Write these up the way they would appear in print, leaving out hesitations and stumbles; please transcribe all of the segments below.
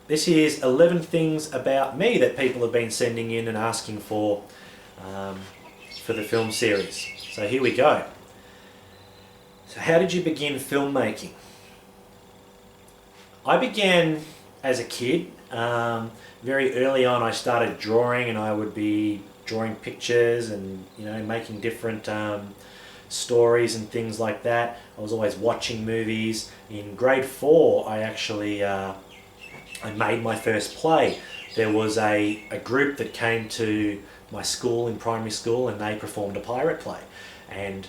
this is 11 things about me that people have been sending in and asking for the film series. So here we go. So how did you begin filmmaking? I began as a kid. Very early on I started drawing, and I would be drawing pictures and making different stories and things like that. I was always watching movies. In grade 4 I actually I made my first play. There was a group that came to my school in primary school, and they performed a pirate play. And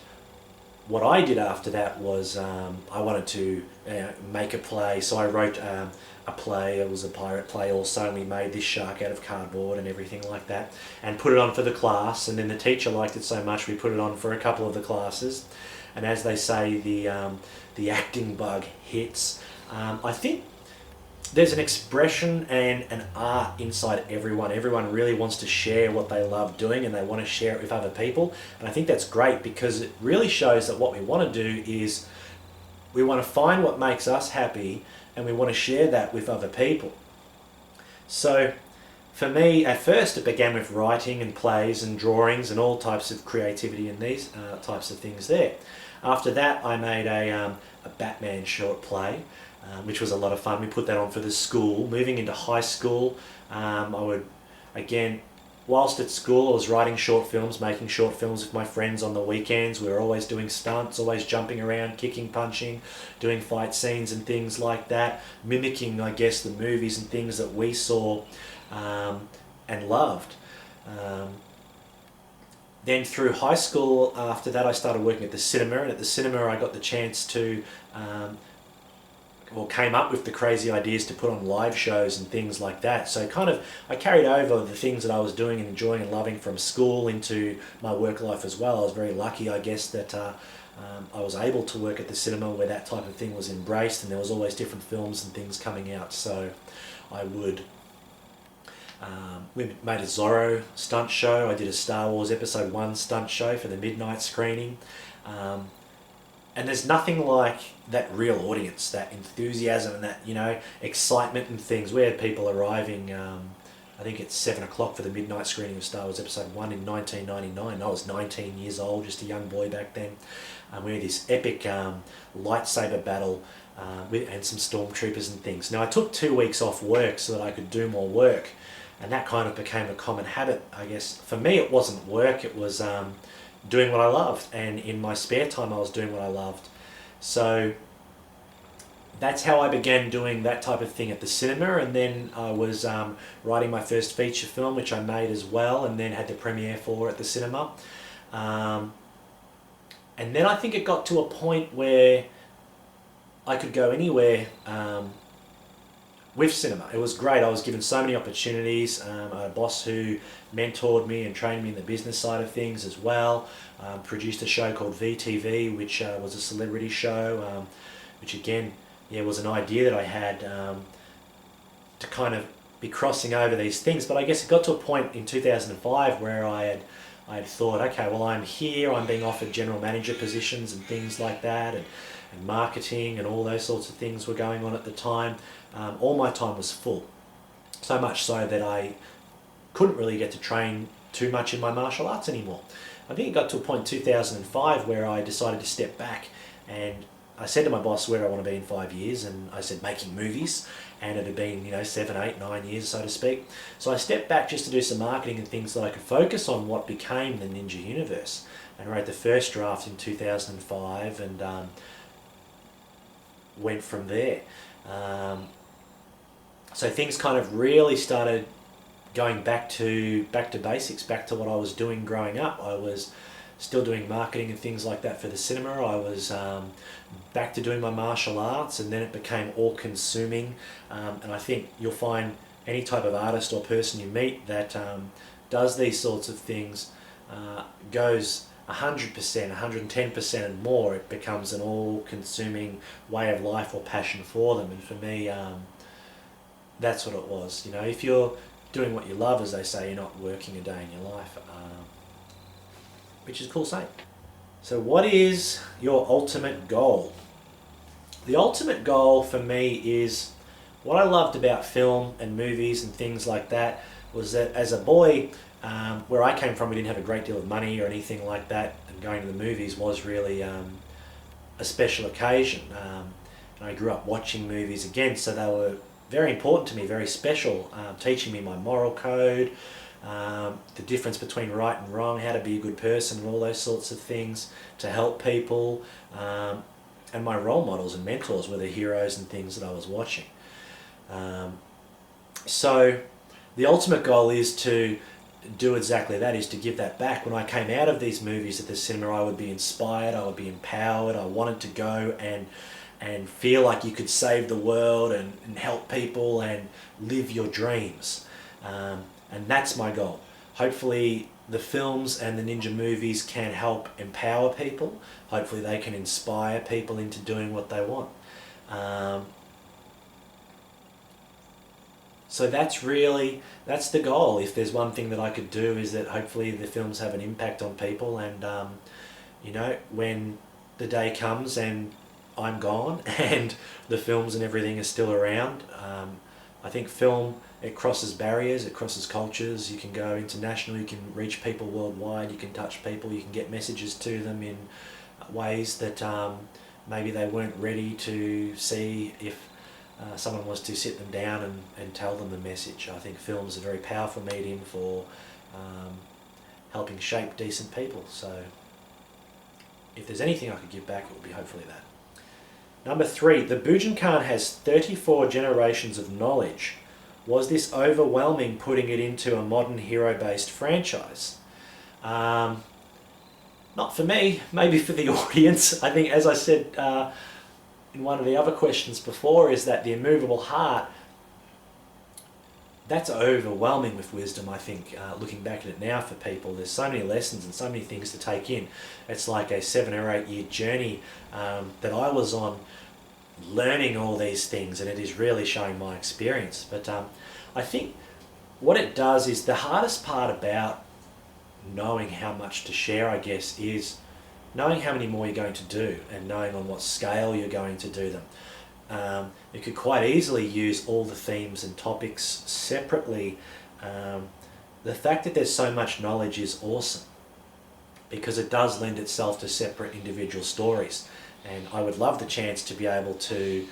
what I did after that was I wanted to make a play, so I wrote a play. It was a pirate play also, and we made this shark out of cardboard and everything like that, and put it on for the class. And then the teacher liked it so much we put it on for a couple of the classes. And as they say, the acting bug hits. I think there's an expression and an art inside everyone. Everyone really wants to share what they love doing, and they want to share it with other people. And I think that's great, because it really shows that what we want to do is we want to find what makes us happy, and we want to share that with other people. So for me, at first it began with writing and plays and drawings and all types of creativity and these types of things there. After that I made a Batman short play, which was a lot of fun. We put that on for the school. Moving into high school, I would, again, whilst at school I was writing short films, making short films with my friends on the weekends. We were always doing stunts, always jumping around, kicking, punching, doing fight scenes and things like that, mimicking, I guess, the movies and things that we saw and loved. Then through high school, after that I started working at the cinema, and at the cinema I got the chance to came up with the crazy ideas to put on live shows and things like that. So I carried over the things that I was doing and enjoying and loving from school into my work life as well. I was very lucky, I guess, that I was able to work at the cinema where that type of thing was embraced, and there was always different films and things coming out. So I would we made a Zorro stunt show. I did a Star Wars Episode 1 stunt show for the midnight screening. And there's nothing like that real audience, that enthusiasm and that, excitement and things. We had people arriving, I think it's 7 o'clock for the midnight screening of Star Wars Episode 1 in 1999. I was 19 years old, just a young boy back then. We had this epic lightsaber battle and some stormtroopers and things. Now I took 2 weeks off work so that I could do more work, and that kind of became a common habit, I guess. For me it wasn't work, it was doing what I loved, and in my spare time I was doing what I loved. So that's how I began doing that type of thing at the cinema. And then I was writing my first feature film, which I made as well, and then had the premiere for at the cinema. And then I think it got to a point where I could go anywhere with cinema. It was great. I was given so many opportunities. I had a boss who mentored me and trained me in the business side of things as well. Produced a show called VTV, which was a celebrity show, which again, was an idea that I had to kind of be crossing over these things. But I guess it got to a point in 2005 where I had thought, okay, well, I'm here, I'm being offered general manager positions and things like that, and marketing and all those sorts of things were going on at the time. All my time was full, so much so that I couldn't really get to train too much in my martial arts anymore. I think it got to a point in 2005 where I decided to step back, and I said to my boss where I want to be in 5 years, and I said making movies, and it had been 7, 8, 9 years, so to speak. So I stepped back just to do some marketing and things so I could focus on what became the Ninja Universe, and wrote the first draft in 2005 and went from there. So things kind of really started going back to basics, back to what I was doing growing up. I was still doing marketing and things like that for the cinema. I was back to doing my martial arts, and then it became all-consuming. And I think you'll find any type of artist or person you meet that does these sorts of things goes 100%, 110% and more. It becomes an all-consuming way of life or passion for them. And for me, that's what it was. If you're doing what you love, as they say, you're not working a day in your life, which is a cool saying. So what is your ultimate goal? The ultimate goal for me is what I loved about film and movies and things like that was that as a boy, where I came from, we didn't have a great deal of money or anything like that, and going to the movies was really a special occasion. And I grew up watching movies again, so they were very important to me, very special, teaching me my moral code, the difference between right and wrong, how to be a good person, and all those sorts of things, to help people. And my role models and mentors were the heroes and things that I was watching. So the ultimate goal is to do exactly that, is to give that back. When I came out of these movies at the cinema, I would be inspired, I would be empowered, I wanted to go and feel like you could save the world and help people and live your dreams. And that's my goal. Hopefully the films and the ninja movies can help empower people. Hopefully they can inspire people into doing what they want. So that's the goal. If there's one thing that I could do, is that hopefully the films have an impact on people, and when the day comes and I'm gone and the films and everything are still around, I think film, it crosses barriers, it crosses cultures. You can go international, you can reach people worldwide, you can touch people, you can get messages to them in ways that maybe they weren't ready to see if someone was to sit them down and tell them the message. I think film's a very powerful medium for helping shape decent people. So if there's anything I could give back, it would be hopefully that. Number 3, the Bujinkan has 34 generations of knowledge. Was this overwhelming putting it into a modern hero-based franchise? Not for me, maybe for the audience. I think, as I said in one of the other questions before, is that the immovable heart, that's overwhelming with wisdom, I think, looking back at it now for people. There's so many lessons and so many things to take in. It's like a 7 or 8 year journey that I was on, learning all these things, and it is really showing my experience. But I think what it does is, the hardest part about knowing how much to share, I guess, is knowing how many more you're going to do and knowing on what scale you're going to do them. You could quite easily use all the themes and topics separately. The fact that there's so much knowledge is awesome, because it does lend itself to separate individual stories. And I would love the chance to be able to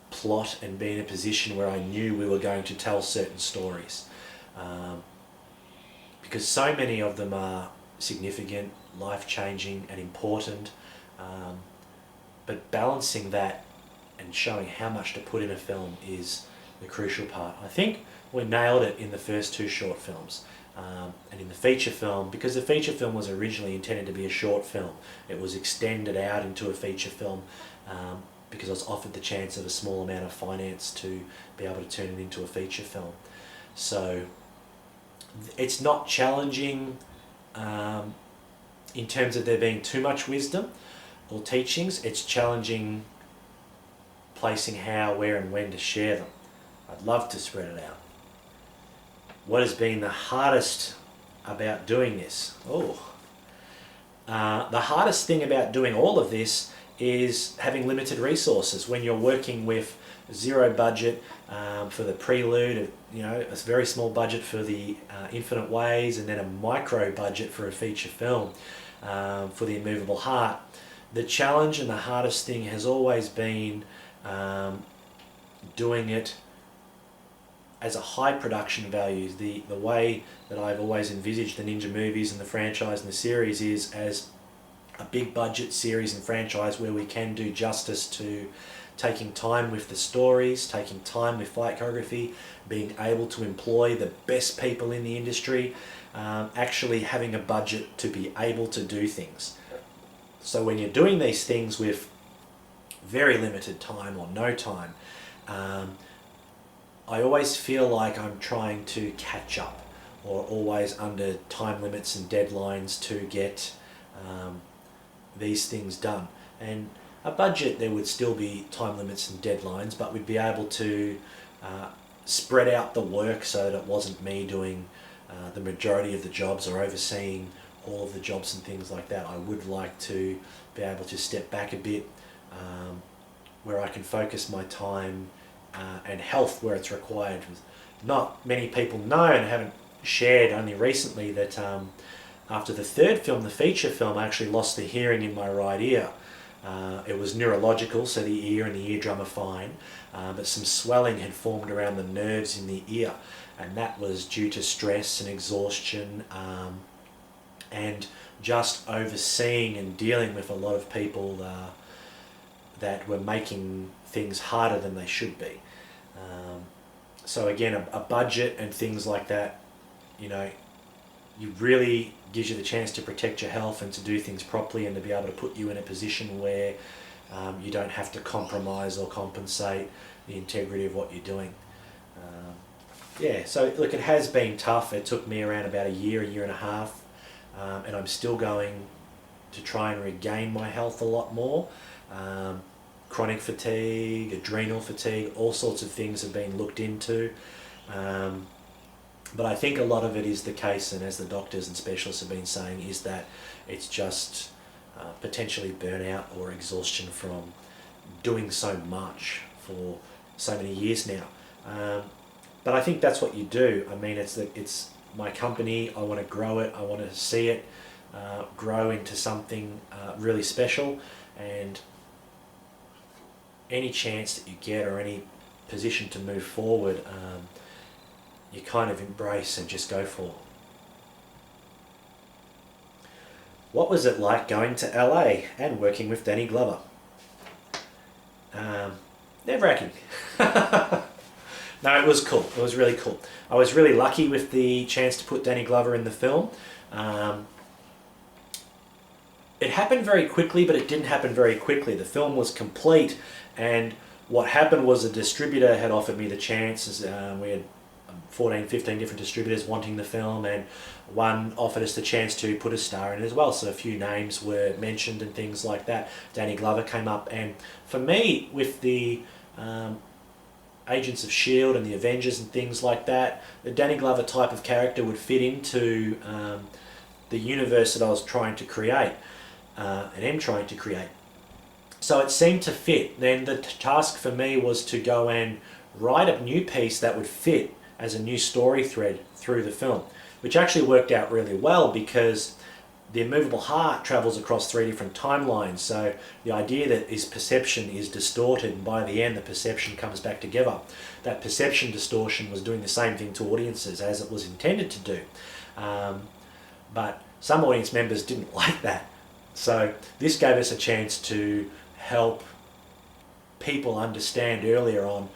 plot and be in a position where I knew we were going to tell certain stories. Because so many of them are significant, life-changing and important. But balancing that and showing how much to put in a film is the crucial part. I think we nailed it in the first 2 short films. And in the feature film, because the feature film was originally intended to be a short film, it was extended out into a feature film because I was offered the chance of a small amount of finance to be able to turn it into a feature film. So it's not challenging in terms of there being too much wisdom or teachings. It's challenging placing how, where and when to share them. I'd love to spread it out. What has been the hardest about doing this? The hardest thing about doing all of this is having limited resources. When you're working with zero budget for the prelude, a very small budget for the Infinite Ways, and then a micro budget for a feature film for the Immovable Heart. The challenge and the hardest thing has always been doing it as a high production value. The way that I've always envisaged the ninja movies and the franchise and the series is as a big budget series and franchise where we can do justice to taking time with the stories, taking time with fight choreography, being able to employ the best people in the industry, actually having a budget to be able to do things. So when you're doing these things with very limited time or no time, I always feel like I'm trying to catch up, or always under time limits and deadlines to get these things done. And a budget, there would still be time limits and deadlines, but we'd be able to spread out the work so that it wasn't me doing the majority of the jobs or overseeing all of the jobs and things like that. I would like to be able to step back a bit, where I can focus my time and health where it's required. Not many people know, and haven't shared only recently, that after the third film, the feature film, I actually lost the hearing in my right ear. It was neurological, so the ear and the eardrum are fine, but some swelling had formed around the nerves in the ear, and that was due to stress and exhaustion, and just overseeing and dealing with a lot of people that were making things harder than they should be. So again, a budget and things like that, you really gives you the chance to protect your health and to do things properly, and to be able to put you in a position where you don't have to compromise or compensate the integrity of what you're doing. So look, it has been tough. It took me around about a year and a half, and I'm still going to try and regain my health a lot more. Chronic fatigue, adrenal fatigue, all sorts of things have been looked into. But I think a lot of it is the case, and as the doctors and specialists have been saying, is that it's just potentially burnout or exhaustion from doing so much for so many years now. But I think that's what you do. I mean, it's my company. I want to grow it. I want to see it grow into something really special, and any chance that you get, or any position to move forward, you kind of embrace and just go for. What was it like going to LA and working with Danny Glover? Nerve-wracking. No, it was cool. It was really cool. I was really lucky with the chance to put Danny Glover in the film. It happened very quickly, but it didn't happen very quickly. The film was complete, and what happened was a distributor had offered me the chance. We had 14, 15 different distributors wanting the film, and one offered us the chance to put a star in it as well. So a few names were mentioned and things like that. Danny Glover came up, and for me, with the Agents of S.H.I.E.L.D. and the Avengers and things like that, the Danny Glover type of character would fit into the universe that I was trying to create, and am trying to create. So it seemed to fit. Then the task for me was to go and write a new piece that would fit as a new story thread through the film, which actually worked out really well, because the immovable heart travels across 3 different timelines. So the idea that his perception is distorted, and by the end the perception comes back together. That perception distortion was doing the same thing to audiences as it was intended to do. But some audience members didn't like that. So this gave us a chance to help people understand earlier on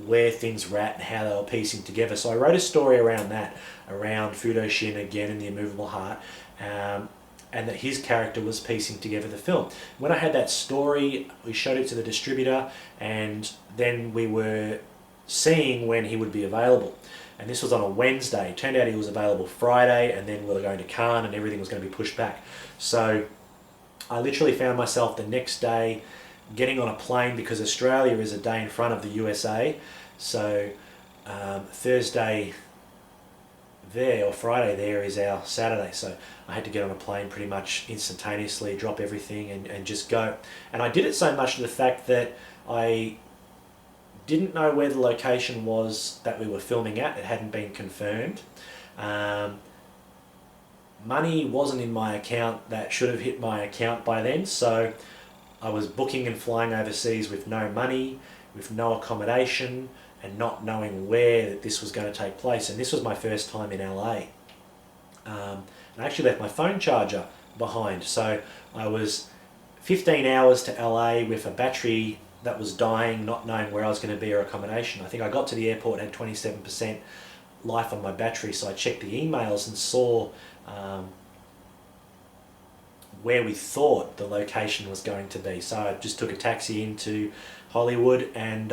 where things were at and how they were piecing together. So I wrote a story around that, around Fudo Shin again and the immovable heart, and that his character was piecing together the film. When I had that story, we showed it to the distributor, and then we were seeing when he would be available. And this was on a Wednesday. It turned out he was available Friday, and then we were going to Cannes and everything was going to be pushed back. So I literally found myself the next day getting on a plane, because Australia is a day in front of the USA. So Thursday there, or Friday there, is our Saturday. So I had to get on a plane pretty much instantaneously, drop everything and just go. And I did it so much to the fact that I didn't know where the location was that we were filming at. It hadn't been confirmed. Money wasn't in my account that should have hit my account by then, so I was booking and flying overseas with no money, with no accommodation, and not knowing where that this was going to take place. And this was my first time in LA. I actually left my phone charger behind, so I was 15 hours to LA with a battery that was dying, not knowing where I was going to be or accommodation. I think I got to the airport and had 27% life on my battery, so I checked the emails and saw where we thought the location was going to be. So I just took a taxi into Hollywood and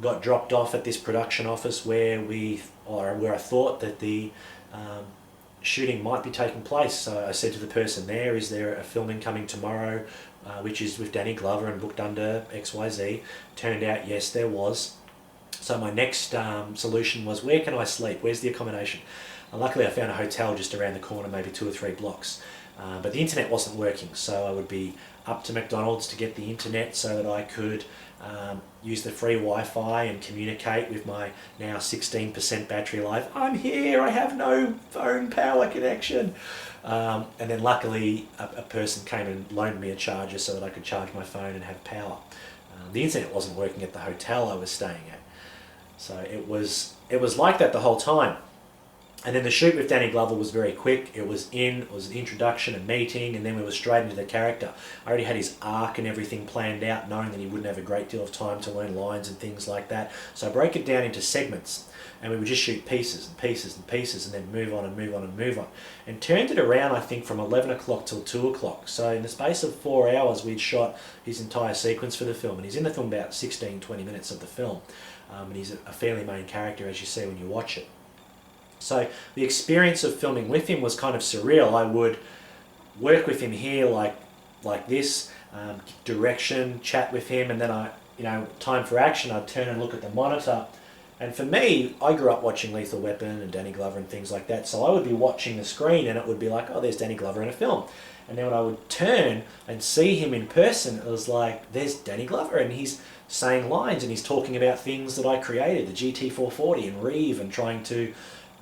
got dropped off at this production office where I thought that the shooting might be taking place. So I said to the person there, is there a filming coming tomorrow, which is with Danny Glover and booked under XYZ? Turned out, yes, there was. So my next solution was, where can I sleep? Where's the accommodation? Luckily I found a hotel just around the corner, maybe 2 or 3 blocks. But the internet wasn't working, so I would be up to McDonald's to get the internet so that I could use the free Wi-Fi and communicate with my now 16% battery life. I'm here, I have no phone power connection. And then luckily a person came and loaned me a charger so that I could charge my phone and have power. The internet wasn't working at the hotel I was staying at. So it was like that the whole time. And then the shoot with Danny Glover was very quick. It was an introduction, a meeting, and then we were straight into the character. I already had his arc and everything planned out, knowing that he wouldn't have a great deal of time to learn lines and things like that. So I broke it down into segments, and we would just shoot pieces and pieces and pieces, and then move on and move on and move on. And turned it around, I think, from 11 o'clock till 2 o'clock. So in the space of 4 hours, we'd shot his entire sequence for the film. And he's in the film about 16, 20 minutes of the film. And he's a fairly main character, as you see when you watch it. So the experience of filming with him was kind of surreal. I would work with him here like this, direction, chat with him, and then time for action, I'd turn and look at the monitor. And for me, I grew up watching Lethal Weapon and Danny Glover and things like that, so I would be watching the screen and it would be like, oh, there's Danny Glover in a film. And then when I would turn and see him in person, it was like, there's Danny Glover, and he's saying lines and he's talking about things that I created, the GT440 and Reeve, and trying to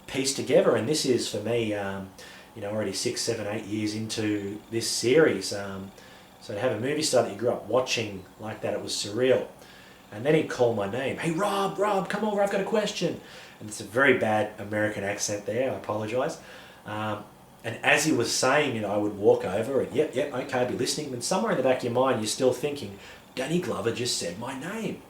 piece together. And this is, for me, already 6, 7, 8 years into this series. So to have a movie star that you grew up watching like that, it was surreal. And then he'd call my name. Hey, Rob, come over, I've got a question. And it's a very bad American accent there, I apologise. And as he was saying it, I would walk over and, yep, okay, I'd be listening. But somewhere in the back of your mind, you're still thinking, Danny Glover just said my name.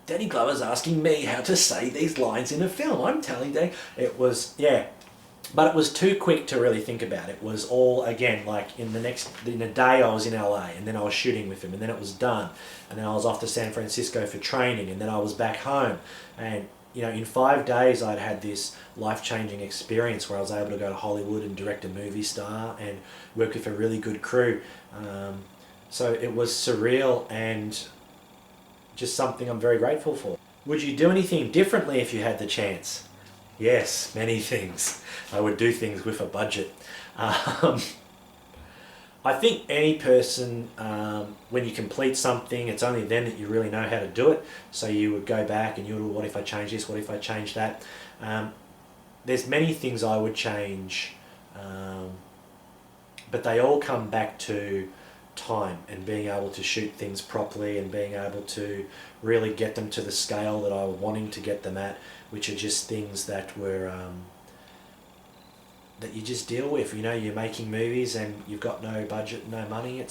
Danny Glover's asking me how to say these lines in a film. I'm telling Danny. It was, but it was too quick to really think about. It was all, again, like in a day I was in LA, and then I was shooting with him, and then it was done. And then I was off to San Francisco for training, and then I was back home. And, in 5 days I'd had this life-changing experience where I was able to go to Hollywood and direct a movie star and work with a really good crew. So it was surreal and just something I'm very grateful for. Would you do anything differently if you had the chance? Yes, many things. I would do things with a budget. I think any person, when you complete something, it's only then that you really know how to do it. So you would go back and you would, what if I change this, what if I change that? There's many things I would change, but they all come back to time and being able to shoot things properly and being able to really get them to the scale that I was wanting to get them at, which are just things that were that you just deal with. You're making movies and you've got no budget, no money.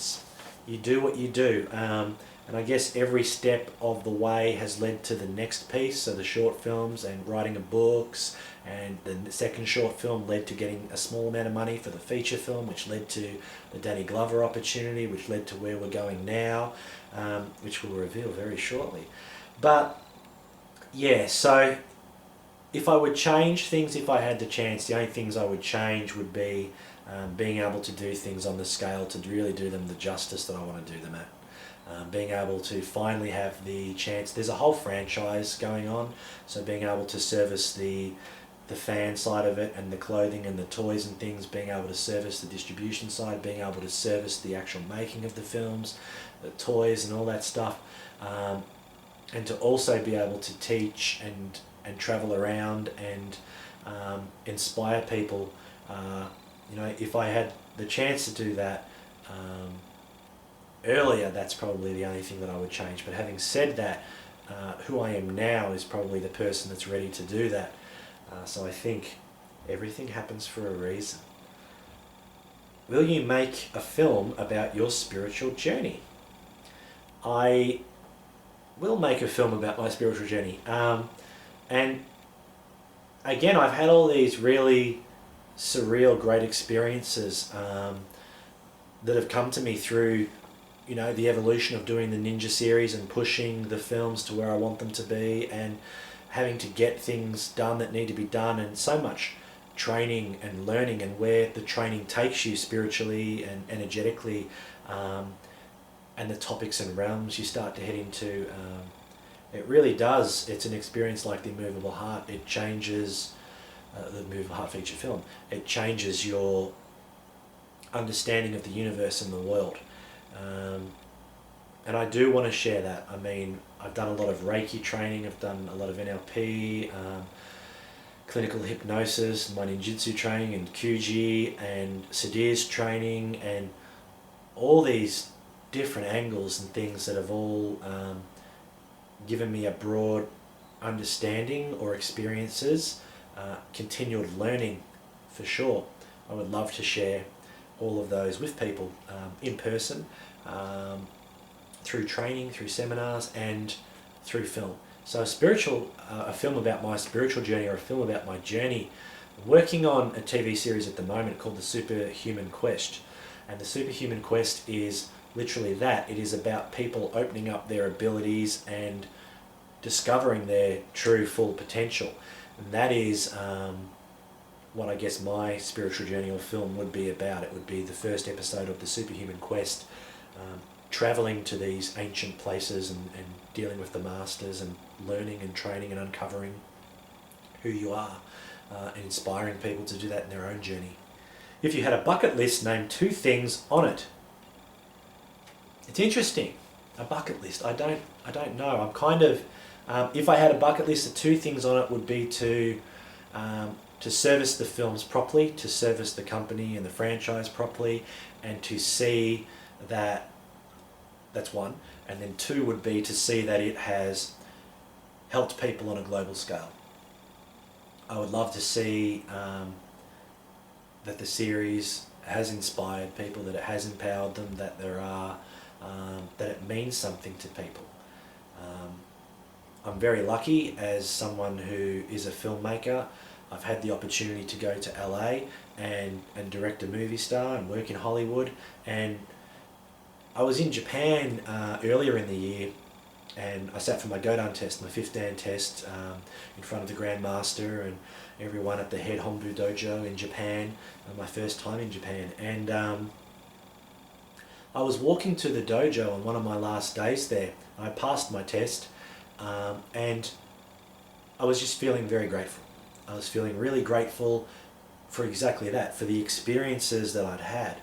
You do what you do, and I guess every step of the way has led to the next piece. So the short films and writing of books, and the second short film led to getting a small amount of money for the feature film, which led to the Danny Glover opportunity, which led to where we're going now, which we'll reveal very shortly. But yeah, so if I would change things, if I had the chance, the only things I would change would be being able to do things on the scale to really do them the justice that I want to do them at. Being able to finally have the chance, there's a whole franchise going on, so being able to service the fan side of it and the clothing and the toys and things, being able to service the distribution side, being able to service the actual making of the films, the toys and all that stuff, and to also be able to teach and travel around and inspire people. If I had the chance to do that earlier, that's probably the only thing that I would change. But having said that, who I am now is probably the person that's ready to do that. So I think everything happens for a reason. Will you make a film about your spiritual journey? I will make a film about my spiritual journey. And again, I've had all these really surreal, great experiences that have come to me through, the evolution of doing the Ninja series and pushing the films to where I want them to be, and having to get things done that need to be done, and so much training and learning, and where the training takes you spiritually and energetically, and the topics and realms you start to head into. It really does. It's an experience like the Immovable Heart. It changes the Immovable Heart feature film. It changes your understanding of the universe and the world. And I do want to share that. I mean, I've done a lot of Reiki training, I've done a lot of NLP, clinical hypnosis, my ninjutsu training, and QG, and Sadir's training, and all these different angles and things that have all given me a broad understanding or experiences, continued learning for sure. I would love to share all of those with people in person, through training, through seminars, and through film. So a film about my spiritual journey, or a film about my journey. I'm working on a TV series at the moment called The Superhuman Quest. And The Superhuman Quest is literally that. It is about people opening up their abilities and discovering their true full potential. And that is what I guess my spiritual journey or film would be about. It would be the first episode of The Superhuman Quest, travelling to these ancient places and dealing with the masters and learning and training and uncovering who you are, and inspiring people to do that in their own journey. If you had a bucket list, name 2 things on it. It's interesting. A bucket list. I don't know. I'm kind of, if I had a bucket list, the 2 things on it would be to service the films properly, to service the company and the franchise properly, and to see that, that's 1. And then 2 would be to see that it has helped people on a global scale. I would love to see that the series has inspired people, that it has empowered them, that there are, that it means something to people. I'm very lucky as someone who is a filmmaker. I've had the opportunity to go to LA and direct a movie star and work in Hollywood. And I was in Japan earlier in the year, and I sat for my Godan test, my 5th Dan test, in front of the Grand Master and everyone at the head Hombu dojo in Japan, my first time in Japan. And I was walking to the dojo on one of my last days there. I passed my test, and I was just feeling very grateful. I was feeling really grateful for exactly that, for the experiences that I'd had.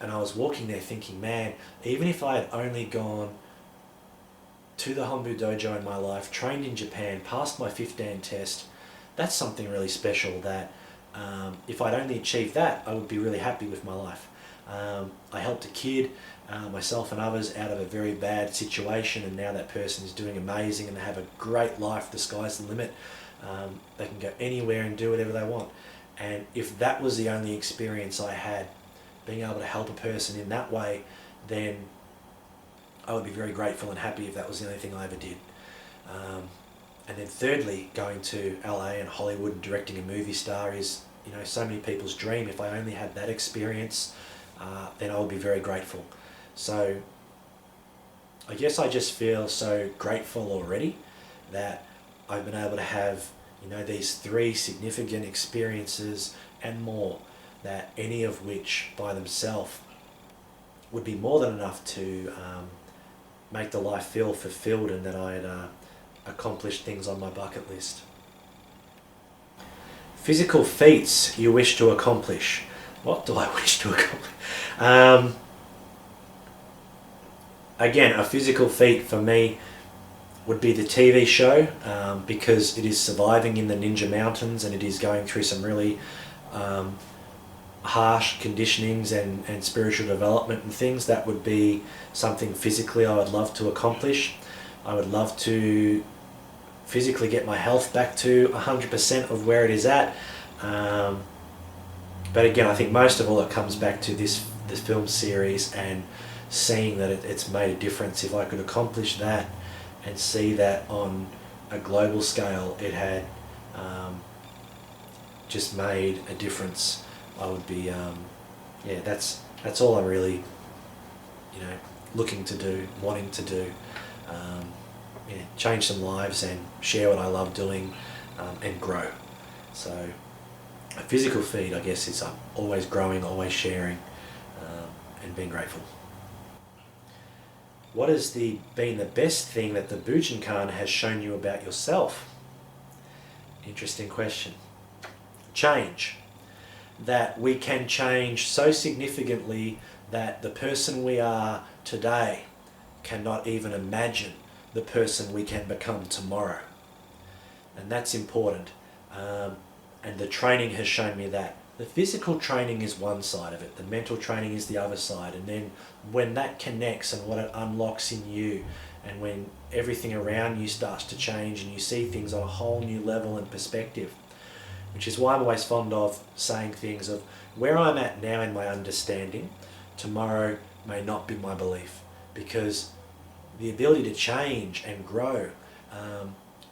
And I was walking there thinking, man, even if I had only gone to the Hombu dojo in my life, trained in Japan, passed my 5th Dan test, that's something really special that if I'd only achieved that, I would be really happy with my life. I helped a kid, myself and others, out of a very bad situation, and now that person is doing amazing and they have a great life. The sky's the limit. They can go anywhere and do whatever they want. And if that was the only experience I had, being able to help a person in that way, then I would be very grateful and happy if that was the only thing I ever did. And then thirdly, going to LA and Hollywood and directing a movie star is, so many people's dream. If I only had that experience, then I would be very grateful. So I guess I just feel so grateful already that I've been able to have, these 3 significant experiences and more, that any of which by themselves would be more than enough to make the life feel fulfilled, and that I had accomplished things on my bucket list. Physical feats you wish to accomplish. What do I wish to accomplish? Again, a physical feat for me would be the TV show, because it is surviving in the Ninja Mountains and it is going through some really harsh conditionings and spiritual development and things. That would be something physically I would love to accomplish. I would love to physically get my health back to 100% of where it is at. But again, I think most of all it comes back to this film series and seeing that it's made a difference. If I could accomplish that and see that on a global scale it had just made a difference, I would be, that's all I'm really, looking to do, wanting to do. Change some lives and share what I love doing, and grow. So a physical feat, I guess, is always growing, always sharing, and being grateful. What has been the best thing that the Bujinkan has shown you about yourself? Interesting question. Change. That we can change so significantly that the person we are today cannot even imagine the person we can become tomorrow. And that's important. And the training has shown me that. The physical training is one side of it, the mental training is the other side. And then when that connects and what it unlocks in you, and when everything around you starts to change and you see things on a whole new level and perspective, which is why I'm always fond of saying things of where I'm at now in my understanding, tomorrow may not be my belief, because the ability to change and grow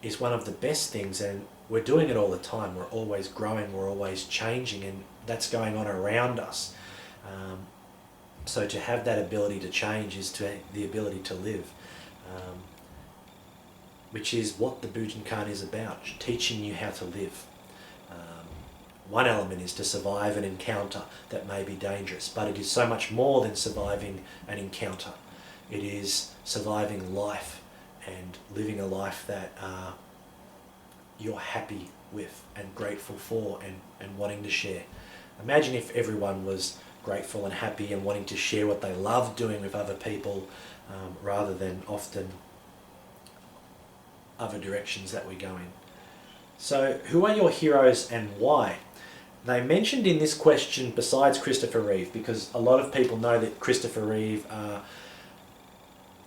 is one of the best things, and we're doing it all the time. We're always growing, we're always changing, and that's going on around us. So to have that ability to change is to the ability to live, which is what the Bujinkan is about, teaching you how to live. One element is to survive an encounter that may be dangerous, but it is so much more than surviving an encounter. It is surviving life and living a life that you're happy with and grateful for and wanting to share. Imagine if everyone was grateful and happy and wanting to share what they love doing with other people, rather than often other directions that we go in. So who are your heroes and why? They mentioned in this question besides Christopher Reeve, because a lot of people know that Christopher Reeve,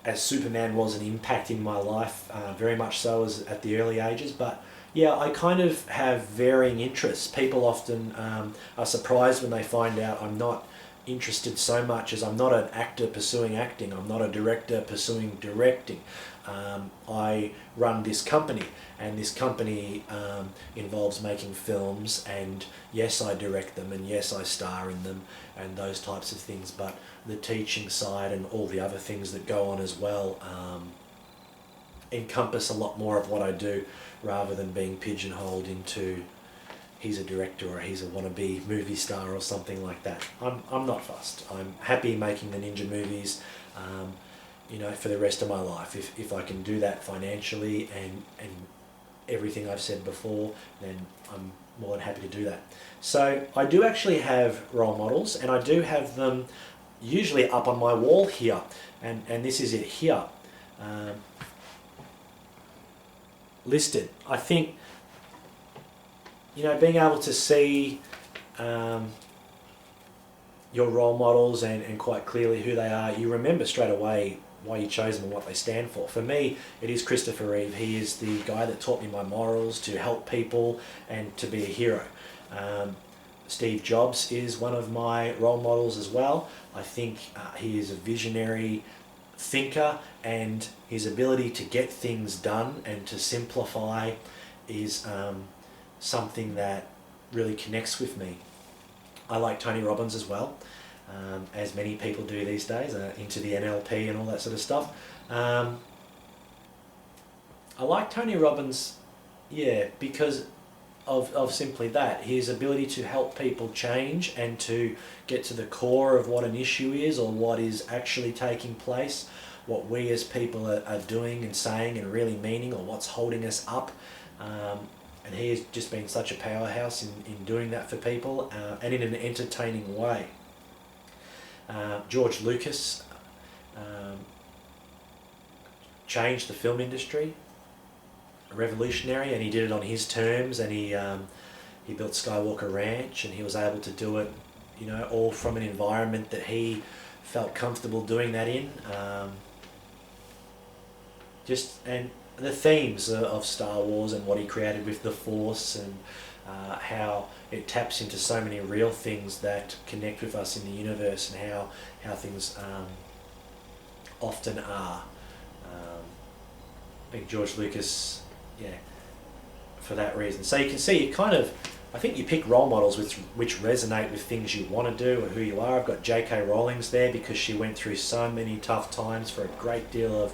as Superman, was an impact in my life, very much so as at the early ages. But yeah, I kind of have varying interests. People often are surprised when they find out I'm not interested so much as I'm not an actor pursuing acting, I'm not a director pursuing directing. I run this company, and this company involves making films, and yes, I direct them, and yes, I star in them, and those types of things, but the teaching side and all the other things that go on as well encompass a lot more of what I do, rather than being pigeonholed into he's a director or he's a wannabe movie star or something like that. I'm not fussed. I'm happy making the ninja movies, for the rest of my life. If I can do that financially and everything I've said before, then I'm more than happy to do that. So I do actually have role models, and I do have them usually up on my wall here, and this is it here, listed. I think, being able to see your role models and quite clearly who they are, you remember straight away why you chose them and what they stand for. For me, it is Christopher Reeve. He is the guy that taught me my morals, to help people and to be a hero. Steve Jobs is one of my role models as well. I think he is a visionary thinker, and his ability to get things done and to simplify is something that really connects with me. I like Tony Robbins as well, as many people do these days, into the NLP and all that sort of stuff. I like Tony Robbins, because of simply that, his ability to help people change and to get to the core of what an issue is, or what is actually taking place, what we as people are doing and saying and really meaning, or what's holding us up. And he has just been such a powerhouse in doing that for people, and in an entertaining way. George Lucas changed the film industry, revolutionary, and he did it on his terms, and he built Skywalker Ranch, and he was able to do it, all from an environment that he felt comfortable doing that in. And the themes of Star Wars and what he created with the Force, and how it taps into so many real things that connect with us in the universe, and how things often are. I think George Lucas, for that reason. So you can see, I think you pick role models which resonate with things you want to do or who you are. I've got J.K. Rowling's there because she went through so many tough times for a great deal of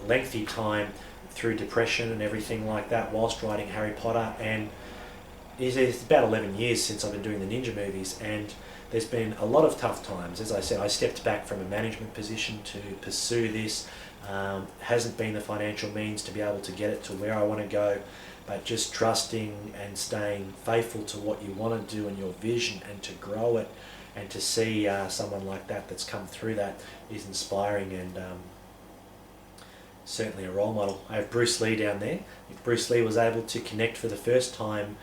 lengthy time, through depression and everything like that, whilst writing Harry Potter. And it's about 11 years since I've been doing the ninja movies, and there's been a lot of tough times. As I said, I stepped back from a management position to pursue this. Hasn't been the financial means to be able to get it to where I want to go, but just trusting and staying faithful to what you want to do and your vision, and to grow it and to see someone like that that's come through that is inspiring, and certainly a role model. I have Bruce Lee down there. If Bruce Lee was able to connect for the first time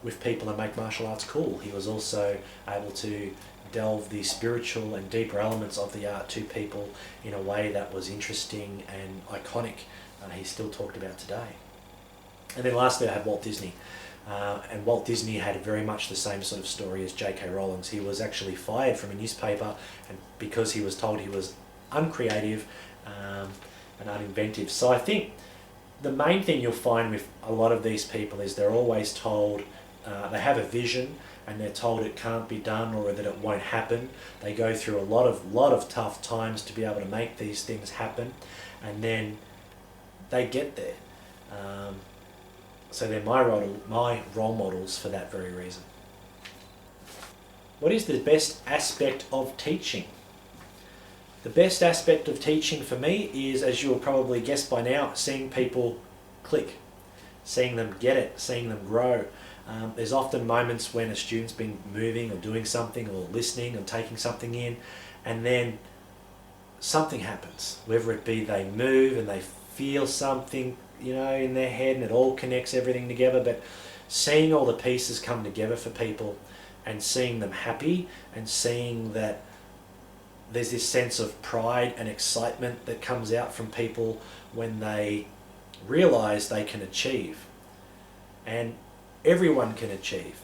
with people and make martial arts cool, he was also able to delve the spiritual and deeper elements of the art to people in a way that was interesting and iconic. He's still talked about today. And then lastly, I have Walt Disney. And Walt Disney had very much the same sort of story as J.K. Rowling. He was actually fired from a newspaper, and because he was told he was uncreative and uninventive. So I think the main thing you'll find with a lot of these people is they're always told, they have a vision and they're told it can't be done or that it won't happen. They go through a lot of tough times to be able to make these things happen, and then they get there. So they're my role models for that very reason. What is the best aspect of teaching? The best aspect of teaching for me is, as you'll probably guess by now, seeing people click, seeing them get it, seeing them grow. There's often moments when a student's been moving or doing something or listening or taking something in, and then something happens, whether it be they move and they feel something, in their head, and it all connects everything together. But seeing all the pieces come together for people and seeing them happy and seeing that there's this sense of pride and excitement that comes out from people when they realize they can achieve. And everyone can achieve.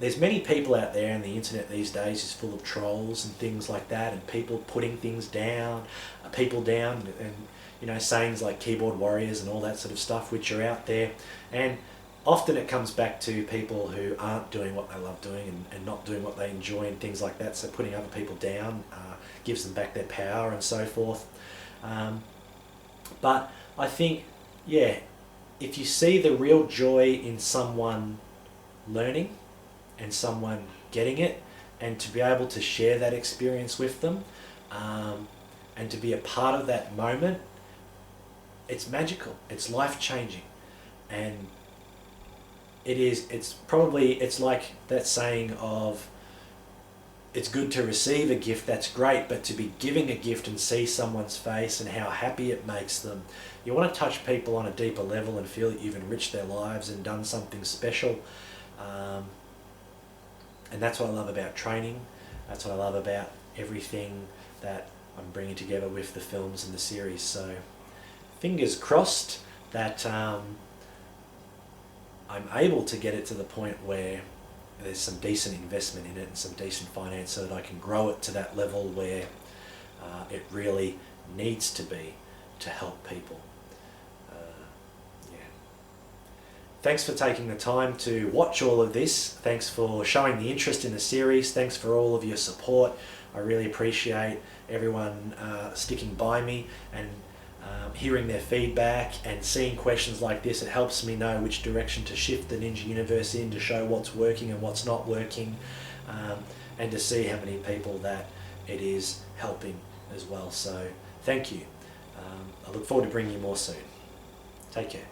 There's many people out there, and the internet these days is full of trolls and things like that, and people putting things down, and sayings like keyboard warriors and all that sort of stuff, which are out there. And often it comes back to people who aren't doing what they love doing and not doing what they enjoy and things like that. So putting other people down gives them back their power and so forth. But I think, if you see the real joy in someone learning and someone getting it, and to be able to share that experience with them, and to be a part of that moment, it's magical, it's life-changing. And it's like that saying of, it's good to receive a gift, that's great, but to be giving a gift and see someone's face and how happy it makes them, you want to touch people on a deeper level and feel that you've enriched their lives and done something special. And that's what I love about training. That's what I love about everything that I'm bringing together with the films and the series. So fingers crossed that I'm able to get it to the point where there's some decent investment in it and some decent finance, so that I can grow it to that level where it really needs to be to help people. Thanks for taking the time to watch all of this. Thanks for showing the interest in the series. Thanks for all of your support. I really appreciate everyone sticking by me and hearing their feedback and seeing questions like this. It helps me know which direction to shift the Ninja Universe in, to show what's working and what's not working, and to see how many people that it is helping as well. So thank you. I look forward to bringing you more soon. Take care.